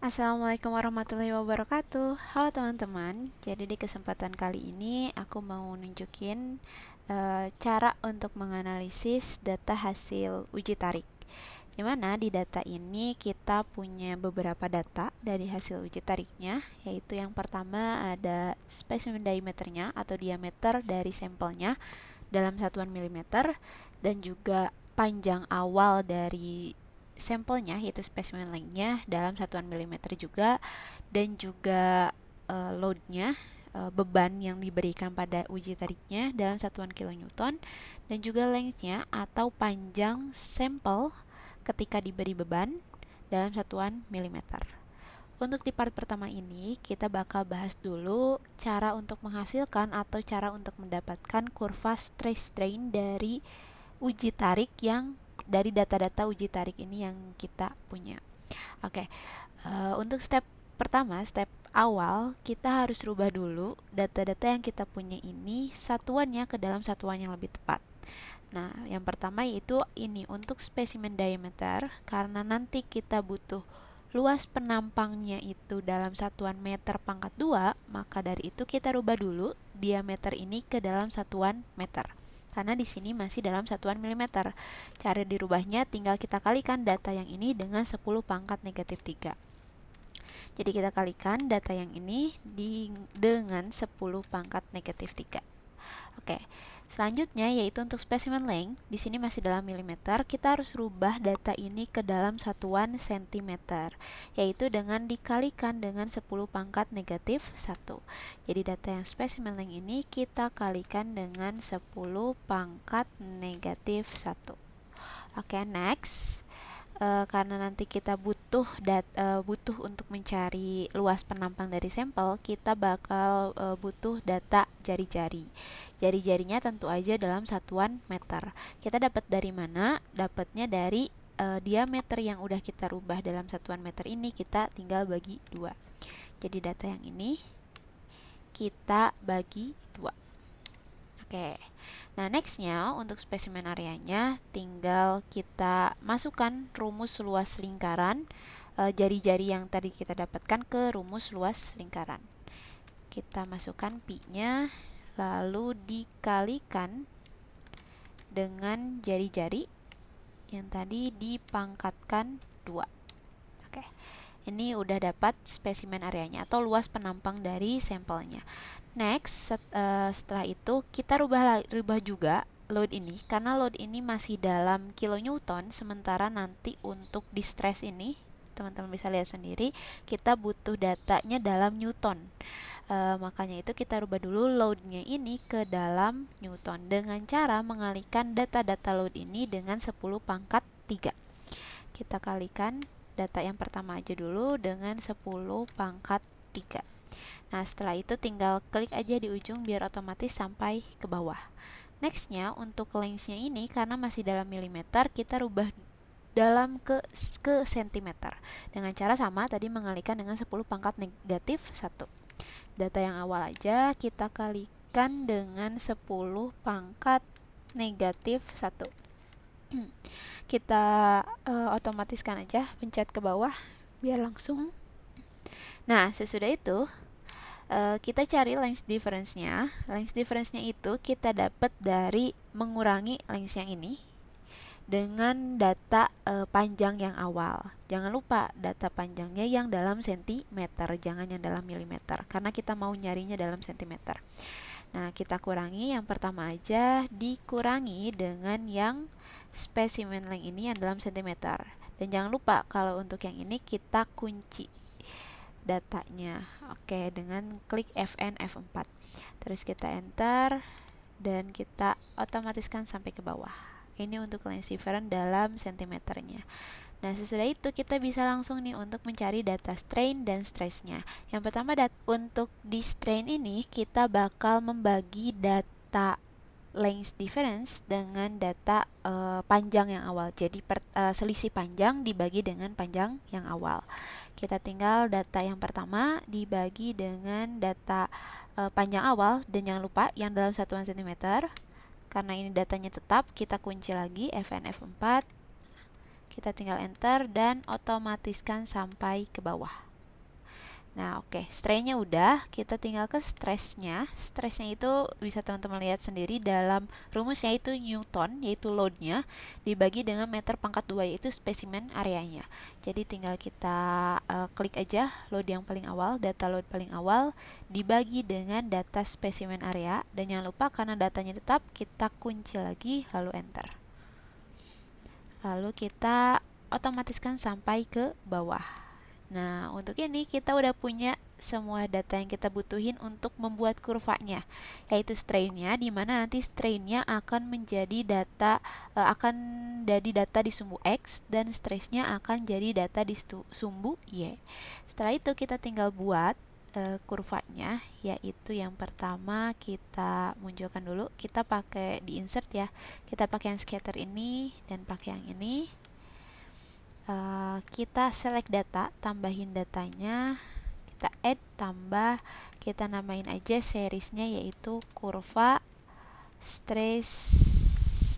Assalamualaikum warahmatullahi wabarakatuh. Halo teman-teman. Jadi di kesempatan kali ini aku mau nunjukin cara untuk menganalisis data hasil uji tarik. Dimana di data ini kita punya beberapa data dari hasil uji tariknya, yaitu yang pertama ada specimen diameternya atau diameter dari sampelnya dalam satuan milimeter, dan juga panjang awal dari sampelnya yaitu specimen length-nya dalam satuan milimeter juga, dan juga load-nya, beban yang diberikan pada uji tariknya dalam satuan kilonewton, dan juga length-nya atau panjang sampel ketika diberi beban dalam satuan milimeter. Untuk di part pertama ini, kita bakal bahas dulu cara untuk menghasilkan atau cara untuk mendapatkan kurva stress strain dari uji tarik yang dari data-data uji tarik ini yang kita punya. Oke, untuk step pertama, step awal, kita harus rubah dulu data-data yang kita punya ini satuannya ke dalam satuan yang lebih tepat. Nah, yang pertama yaitu ini untuk spesimen diameter, karena nanti kita butuh luas penampangnya itu dalam satuan meter pangkat 2, maka dari itu kita rubah dulu diameter ini ke dalam satuan meter. Karena di sini masih dalam satuan milimeter. Cara dirubahnya tinggal kita kalikan data yang ini dengan 10 pangkat negatif 3. Jadi kita kalikan data yang ini dengan 10 pangkat negatif 3. Oke, selanjutnya yaitu untuk specimen length, di sini masih dalam milimeter, kita harus rubah data ini ke dalam satuan sentimeter, yaitu dengan dikalikan dengan 10 pangkat negatif 1. Jadi data yang specimen length ini kita kalikan dengan 10 pangkat negatif 1. Oke, next. Karena nanti kita butuh untuk mencari luas penampang dari sampel, kita bakal butuh data jari-jari. Jari-jarinya tentu aja dalam satuan meter. Kita dapat dari mana? Dapatnya dari diameter yang udah kita rubah dalam satuan meter ini, kita tinggal bagi 2. Jadi data yang ini kita bagi 2. Oke, nah nextnya untuk spesimen areanya tinggal kita masukkan rumus luas lingkaran jari-jari yang tadi kita dapatkan ke rumus luas lingkaran. Kita masukkan pi-nya, lalu dikalikan dengan jari-jari yang tadi dipangkatkan 2. Oke, ini udah dapat spesimen areanya atau luas penampang dari sampelnya. Next, setelah itu kita rubah juga load ini, karena load ini masih dalam kilonewton, sementara nanti untuk distress ini teman-teman bisa lihat sendiri, kita butuh datanya dalam newton. Makanya itu kita rubah dulu loadnya ini ke dalam newton dengan cara mengalihkan data-data load ini dengan 10 pangkat 3. Kita kalikan data yang pertama aja dulu dengan 10 pangkat 3. Nah, setelah itu tinggal klik aja di ujung biar otomatis sampai ke bawah. Nextnya, untuk length-nya ini karena masih dalam milimeter, kita rubah dalam ke sentimeter. Dengan cara sama, tadi mengalihkan dengan 10 pangkat negatif 1. Data yang awal aja kita kalikan dengan 10 pangkat negatif 1. Kita otomatiskan aja, pencet ke bawah biar langsung. Nah, sesudah itu kita cari length difference-nya. Length difference-nya itu kita dapat dari mengurangi length yang ini dengan data panjang yang awal. Jangan lupa data panjangnya yang dalam sentimeter, jangan yang dalam milimeter, karena kita mau nyarinya dalam sentimeter. Nah, kita kurangi yang pertama aja, dikurangi dengan yang spesimen length ini yang dalam sentimeter. Dan jangan lupa kalau untuk yang ini kita kunci datanya. Oke, dengan klik Fn F4. Terus kita enter dan kita otomatiskan sampai ke bawah. Ini untuk length difference dalam sentimeternya. Nah, sesudah itu kita bisa langsung nih untuk mencari data strain dan stressnya. Yang pertama untuk di strain ini kita bakal membagi data length difference dengan data panjang yang awal. Jadi selisih panjang dibagi dengan panjang yang awal. Kita tinggal data yang pertama dibagi dengan data panjang awal, dan jangan lupa yang dalam satuan sentimeter. Karena ini datanya tetap, kita kunci lagi Fn F4. Kita tinggal enter dan otomatiskan sampai ke bawah. Nah, oke, strainnya udah, kita tinggal ke stressnya. Stressnya itu bisa teman-teman lihat sendiri dalam rumusnya, itu Newton, yaitu loadnya, dibagi dengan meter pangkat 2, yaitu spesimen areanya. Jadi tinggal kita klik aja load yang paling awal, data load paling awal, dibagi dengan data spesimen area, dan jangan lupa karena datanya tetap, kita kunci lagi, lalu enter. Lalu kita otomatiskan sampai ke bawah. Nah, untuk ini kita udah punya semua data yang kita butuhin untuk membuat kurvanya, yaitu strainnya, di mana nanti strainnya akan menjadi data di sumbu X, dan stressnya akan jadi data di sumbu Y. Setelah itu kita tinggal buat kurvanya, yaitu yang pertama kita munculkan dulu, kita pakai di insert ya, kita pakai yang scatter ini dan pakai yang ini. Kita select data, tambahin datanya, kita add, tambah, kita namain aja seriesnya yaitu kurva stress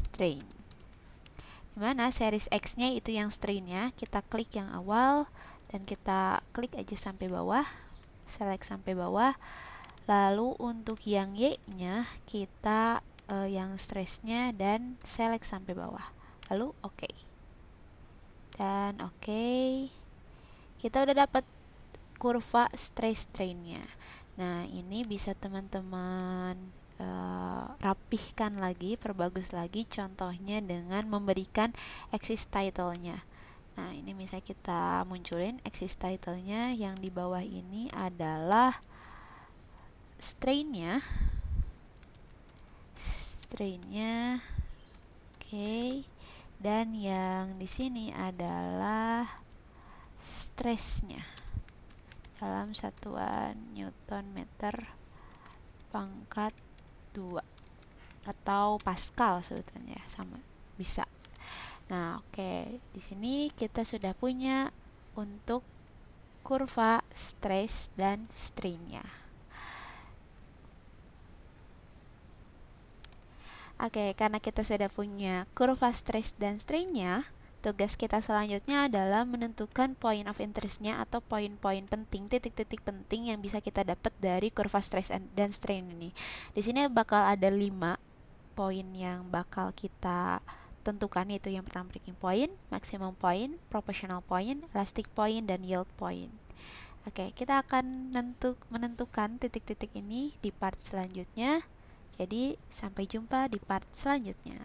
strain, dimana series X nya itu yang strainnya, kita klik yang awal dan kita klik aja sampai bawah, select sampai bawah. Lalu untuk yang Y nya kita yang stressnya dan select sampai bawah, lalu oke. Dan oke, kita udah dapat kurva stress strainnya. Nah, ini bisa teman-teman rapihkan lagi, perbagus lagi, contohnya dengan memberikan axis title-nya. Nah, ini bisa kita munculin axis title-nya, yang di bawah ini adalah strainnya, oke. Dan yang di sini adalah stressnya dalam satuan Newton meter pangkat 2 atau Pascal sebetulnya, sama bisa. Nah, oke, di sini kita sudah punya untuk kurva stress dan strainnya. Oke, karena kita sudah punya kurva stress dan strainnya, tugas kita selanjutnya adalah menentukan point of interest-nya atau poin-poin penting, titik-titik penting yang bisa kita dapat dari kurva stress dan strain ini. Di sini bakal ada 5 poin yang bakal kita tentukan, yaitu yang pertama breaking point, maximum point, proportional point, elastic point, dan yield point. Oke, kita akan menentukan titik-titik ini di part selanjutnya. Jadi, sampai jumpa di part selanjutnya.